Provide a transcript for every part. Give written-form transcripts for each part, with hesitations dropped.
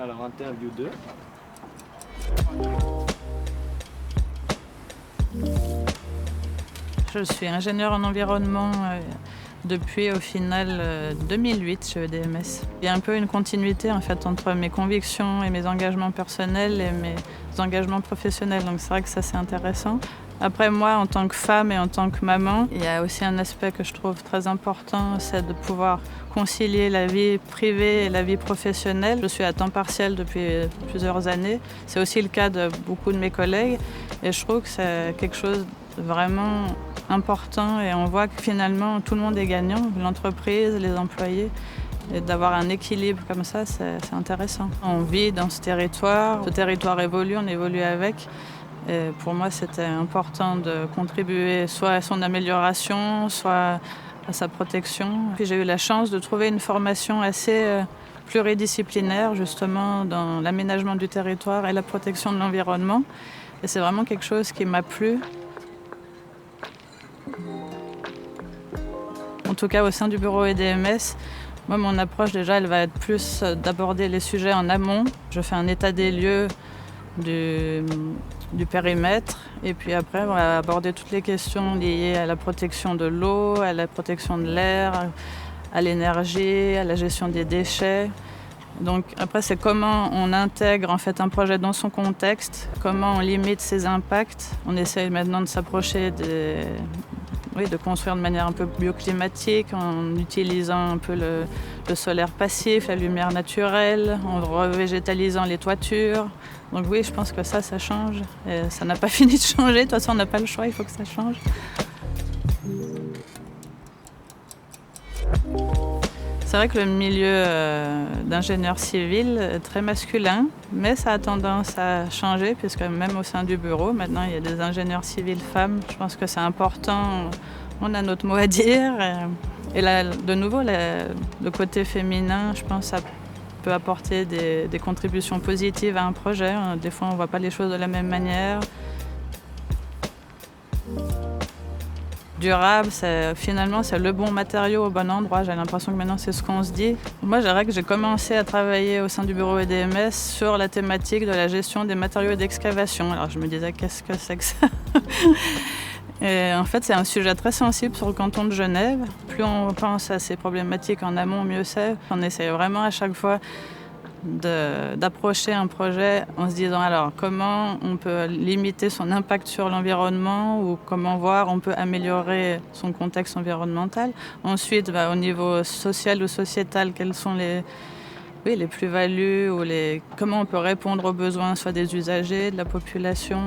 Alors, interview 2. Je suis ingénieure en environnement depuis au final 2008 chez EDMS. Il y a un peu une continuité en fait entre mes convictions et mes engagements personnels et mes engagements professionnels. Donc c'est vrai que ça c'est intéressant. Après moi en tant que femme et en tant que maman, il y a aussi un aspect que je trouve très important, c'est de pouvoir concilier la vie privée et la vie professionnelle. Je suis à temps partiel depuis plusieurs années. C'est aussi le cas de beaucoup de mes collègues et je trouve que c'est quelque chose de vraiment important et on voit que finalement tout le monde est gagnant, l'entreprise, les employés. Et d'avoir un équilibre comme ça, c'est intéressant. On vit dans ce territoire évolue, on évolue avec. Et pour moi, c'était important de contribuer soit à son amélioration, soit à sa protection. Puis j'ai eu la chance de trouver une formation assez pluridisciplinaire, justement, dans l'aménagement du territoire et la protection de l'environnement. Et c'est vraiment quelque chose qui m'a plu. En tout cas, au sein du bureau EDMS, moi, mon approche, déjà, elle va être plus d'aborder les sujets en amont. Je fais un état des lieux du périmètre. Et puis après, on va aborder toutes les questions liées à la protection de l'eau, à la protection de l'air, à l'énergie, à la gestion des déchets. Donc après, c'est comment on intègre en fait un projet dans son contexte, comment on limite ses impacts. On essaye maintenant de s'approcher de construire de manière un peu bioclimatique en utilisant un peu le solaire passif, la lumière naturelle, en revégétalisant les toitures. Donc oui, je pense que ça change. Et ça n'a pas fini de changer. De toute façon, on n'a pas le choix, il faut que ça change. C'est vrai que le milieu d'ingénieur civil est très masculin, mais ça a tendance à changer puisque même au sein du bureau, maintenant il y a des ingénieurs civils femmes. Je pense que c'est important, on a notre mot à dire. Et là, de nouveau, le côté féminin, je pense que ça peut apporter des contributions positives à un projet. Des fois, on ne voit pas les choses de la même manière. Durable, finalement, c'est le bon matériau au bon endroit. J'ai l'impression que maintenant, c'est ce qu'on se dit. Moi, je dirais que j'ai commencé à travailler au sein du bureau EDMS sur la thématique de la gestion des matériaux d'excavation. Alors, je me disais, qu'est-ce que c'est que ça? Et en fait, c'est un sujet très sensible sur le canton de Genève. Plus on pense à ces problématiques en amont, mieux c'est. On essaie vraiment à chaque fois d'approcher un projet en se disant alors comment on peut limiter son impact sur l'environnement ou comment voir on peut améliorer son contexte environnemental. Ensuite, au niveau social ou sociétal, quelles sont les plus-values ou comment on peut répondre aux besoins soit des usagers, de la population,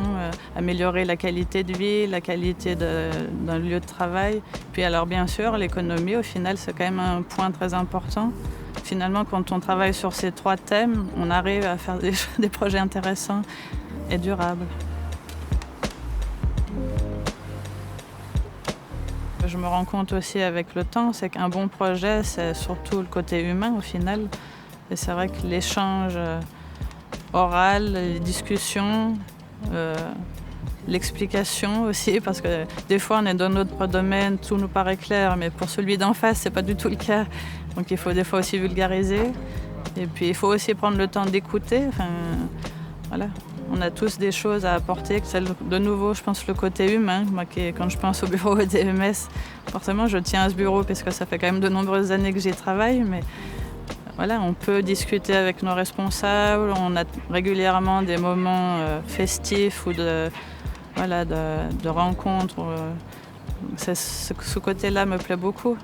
améliorer la qualité de vie, la qualité d'un lieu de travail. Puis alors bien sûr, l'économie au final c'est quand même un point très important. Finalement, quand on travaille sur ces 3 thèmes, on arrive à faire des projets intéressants et durables. Je me rends compte aussi avec le temps, c'est qu'un bon projet, c'est surtout le côté humain au final. Et c'est vrai que l'échange oral, les discussions, l'explication aussi, parce que des fois on est dans notre domaine, tout nous paraît clair, mais pour celui d'en face, c'est pas du tout le cas. Donc il faut des fois aussi vulgariser. Et puis il faut aussi prendre le temps d'écouter. Enfin, voilà. On a tous des choses à apporter. De nouveau, je pense le côté humain. Moi, quand je pense au bureau EDMS, forcément, je tiens à ce bureau parce que ça fait quand même de nombreuses années que j'y travaille. Mais voilà, on peut discuter avec nos responsables. On a régulièrement des moments festifs ou de rencontres. Ce côté-là me plaît beaucoup.